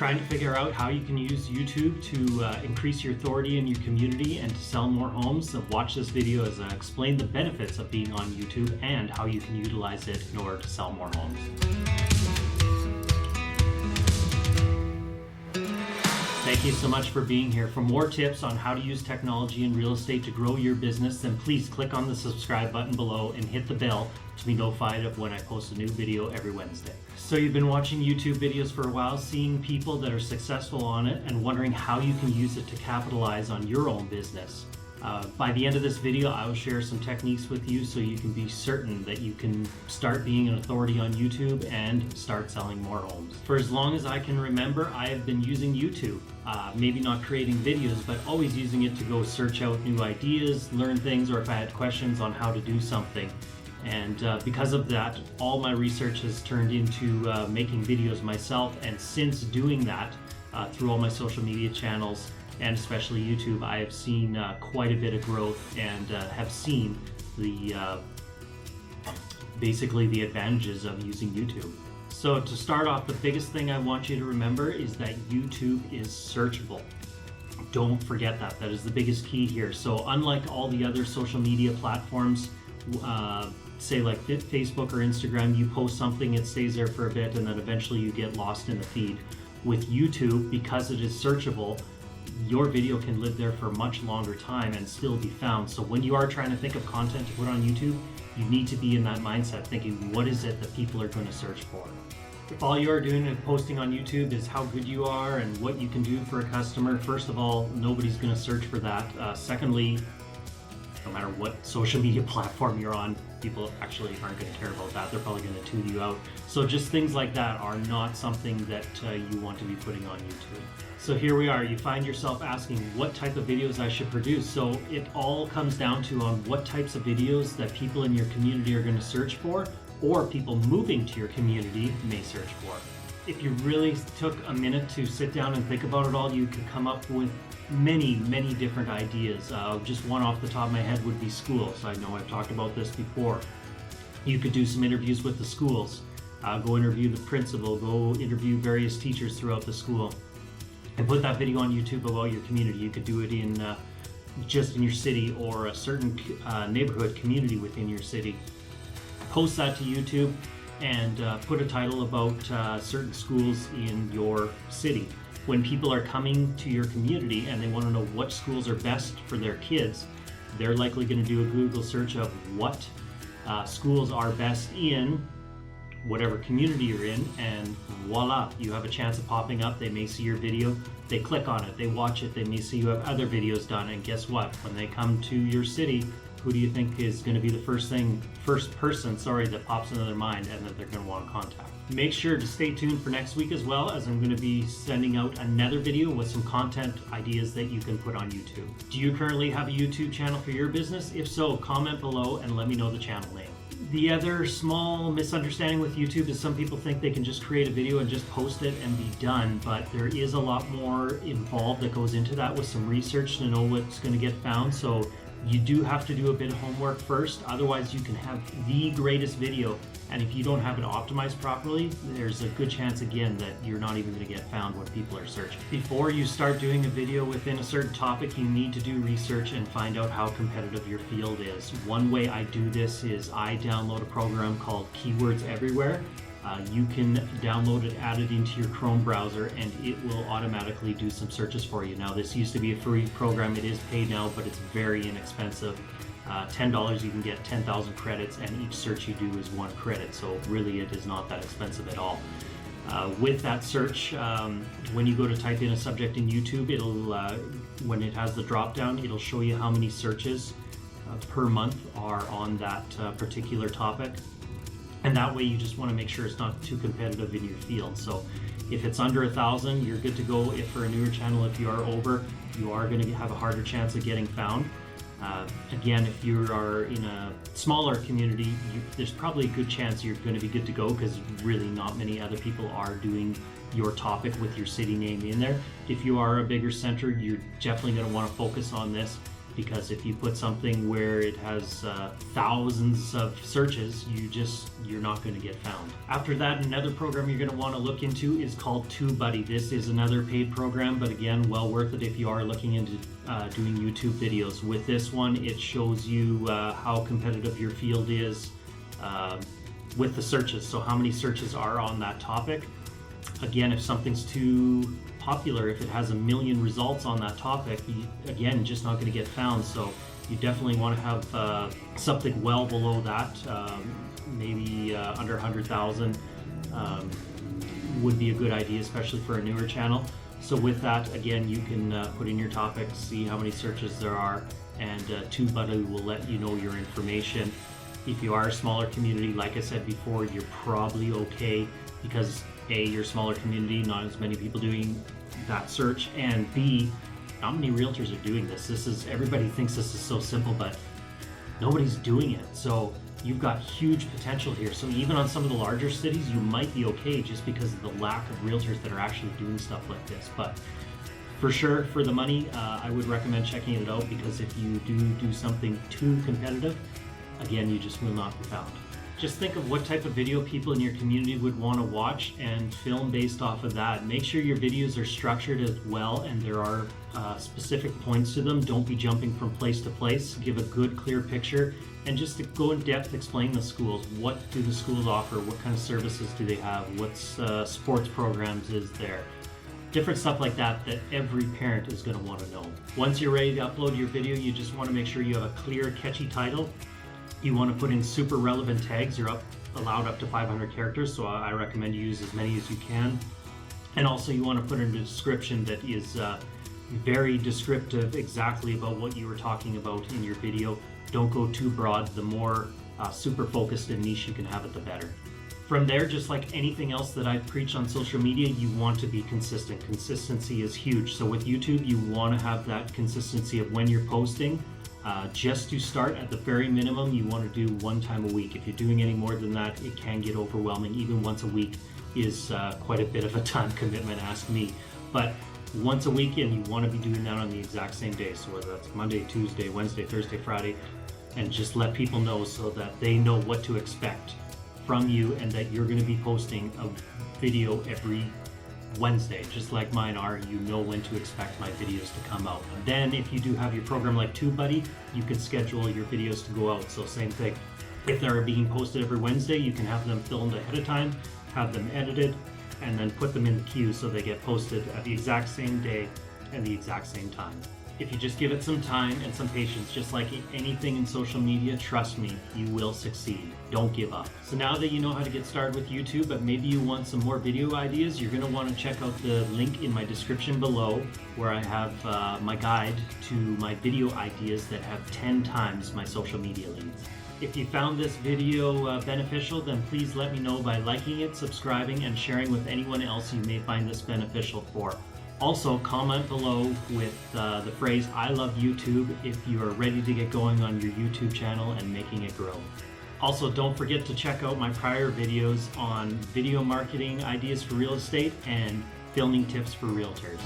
Trying to figure out how you can use YouTube to increase your authority in your community and to sell more homes? So watch this video as I explain the benefits of being on YouTube and how you can utilize it in order to sell more homes. Thank you so much for being here. For more tips on how to use technology in real estate to grow your business, then please click on the subscribe button below and hit the bell to be notified of when I post a new video every Wednesday. So you've been watching YouTube videos for a while, seeing people that are successful on it and wondering how you can use it to capitalize on your own business. By the end of this video, I will share some techniques with you so you can be certain that you can start being an authority on YouTube and start selling more homes. For as long as I can remember, I have been using YouTube. Maybe not creating videos, but always using it to go search out new ideas, learn things, or if I had questions on how to do something. And because of that, all my research has turned into making videos myself. And since doing that, through all my social media channels, and especially YouTube, I have seen quite a bit of growth and have seen the basically the advantages of using YouTube. So to start off, the biggest thing I want you to remember is that YouTube is searchable. Don't forget that. That is the biggest key here. So unlike all the other social media platforms, say like Facebook or Instagram, you post something, it stays there for a bit, and then eventually you get lost in the feed. With YouTube, because it is searchable, your video can live there for a much longer time and still be found. So when you are trying to think of content to put on YouTube, you need to be in that mindset thinking, what is it that people are going to search for? If all you are doing and posting on YouTube is how good you are and what you can do for a customer, first of all, nobody's going to search for that. Secondly, no matter what social media platform you're on, people actually aren't going to care about that. They're probably going to tune you out. So just things like that are not something that you want to be putting on YouTube. So here we are. You find yourself asking what type of videos I should produce. So it all comes down to on what types of videos that people in your community are going to search for, or people moving to your community may search for. If you really took a minute to sit down and think about it all, you could come up with many different ideas. Just one off the top of my head would be schools. I know I've talked about this before. You could do some interviews with the schools. Go interview the principal, go interview various teachers throughout the school, and put that video on YouTube about your community. You could do it in just in your city or a certain neighborhood community within your city. Post that to YouTube and put a title about certain schools in your city. When people are coming to your community and they want to know what schools are best for their kids, they're likely going to do a Google search of what schools are best in whatever community you're in, and voila, you have a chance of popping up. They may see your video, they click on it, they watch it, they may see you have other videos done, and guess what? When they come to your city, who do you think is going to be the first person that pops into their mind and that they're going to want to contact? Make sure to stay tuned for next week as well, as I'm going to be sending out another video with some content ideas that you can put on YouTube. Do you currently have a YouTube channel for your business? If so, comment below and let me know the channel name. The other small misunderstanding with YouTube is some people think they can just create a video and just post it and be done, but there is a lot more involved that goes into that with some research to know what's going to get found. So you do have to do a bit of homework first, otherwise you can have the greatest video, and if you don't have it optimized properly, there's a good chance again that you're not even going to get found when people are searching. Before you start doing a video within a certain topic, you need to do research and find out how competitive your field is. One way I do this is I download a program called Keywords Everywhere. You can download it, add it into your Chrome browser, and it will automatically do some searches for you. Now, this used to be a free program. It is paid now, but it's very inexpensive. $10, you can get 10,000 credits, and each search you do is 1 credit. So really, it is not that expensive at all. With that search, when you go to type in a subject in YouTube, it'll when it has the drop down, it'll show you how many searches per month are on that particular topic. And that way you just want to make sure it's not too competitive in your field. So if it's under 1,000, you're good to go. If for a newer channel, if you are over, you are going to have a harder chance of getting found. Again, if you are in a smaller community, there's probably a good chance you're going to be good to go, because really not many other people are doing your topic with your city name in there. If you are a bigger center, you're definitely going to want to focus on this because if you put something where it has thousands of searches, you're not going to get found. After that, another program you're going to want to look into is called TubeBuddy. This is another paid program, but again, well worth it if you are looking into doing YouTube videos. With this one, it shows you how competitive your field is with the searches, so how many searches are on that topic. Again, if something's too popular, if it has 1 million results on that topic, again, just not going to get found. So you definitely want to have something well below that, maybe under 100,000 would be a good idea, especially for a newer channel. So with that, again, you can put in your topic, see how many searches there are, and TubeBuddy will let you know your information. If you are a smaller community, like I said before, you're probably okay, because A, you're a smaller community, not as many people doing that search, and B, not many realtors are doing this. Everybody thinks this is so simple, but nobody's doing it. So you've got huge potential here. So even on some of the larger cities, you might be okay just because of the lack of realtors that are actually doing stuff like this. But for sure, for the money, I would recommend checking it out, because if you do something too competitive, again, you just will not be found. Just think of what type of video people in your community would want to watch and film based off of that. Make sure your videos are structured as well and there are specific points to them. Don't be jumping from place to place. Give a good, clear picture, and just to go in depth, explain the schools. What do the schools offer? What kind of services do they have? What's sports programs is there? Different stuff like that that every parent is going to want to know. Once you're ready to upload your video, you just want to make sure you have a clear, catchy title. You want to put in super relevant tags. You're allowed up to 500 characters, so I recommend you use as many as you can. And also you want to put in a description that is very descriptive, exactly about what you were talking about in your video. Don't go too broad. The more super focused and niche you can have it, the better. From there, just like anything else that I preach on social media, you want to be consistent. Consistency is huge. So with YouTube, you want to have that consistency of when you're posting. Just to start, at the very minimum, you want to do 1 time a week. If you're doing any more than that, it can get overwhelming. Even once a week is quite a bit of a time commitment, ask me. But once a week, and you want to be doing that on the exact same day. So whether that's Monday, Tuesday, Wednesday, Thursday, Friday, and just let people know so that they know what to expect from you, and that you're going to be posting a video every Wednesday, just like mine are. You know when to expect my videos to come out. And then if you do have your program like TubeBuddy, you can schedule your videos to go out. So same thing. If they're being posted every Wednesday, you can have them filmed ahead of time, have them edited, and then put them in the queue so they get posted at the exact same day and the exact same time. If you just give it some time and some patience, just like anything in social media, trust me, you will succeed. Don't give up. So now that you know how to get started with YouTube, but maybe you want some more video ideas, you're going to want to check out the link in my description below, where I have my guide to my video ideas that have 10 times my social media leads. If you found this video beneficial, then please let me know by liking it, subscribing, and sharing with anyone else you may find this beneficial for. Also, comment below with the phrase, "I love YouTube," if you are ready to get going on your YouTube channel and making it grow. Also, don't forget to check out my prior videos on video marketing ideas for real estate and filming tips for realtors.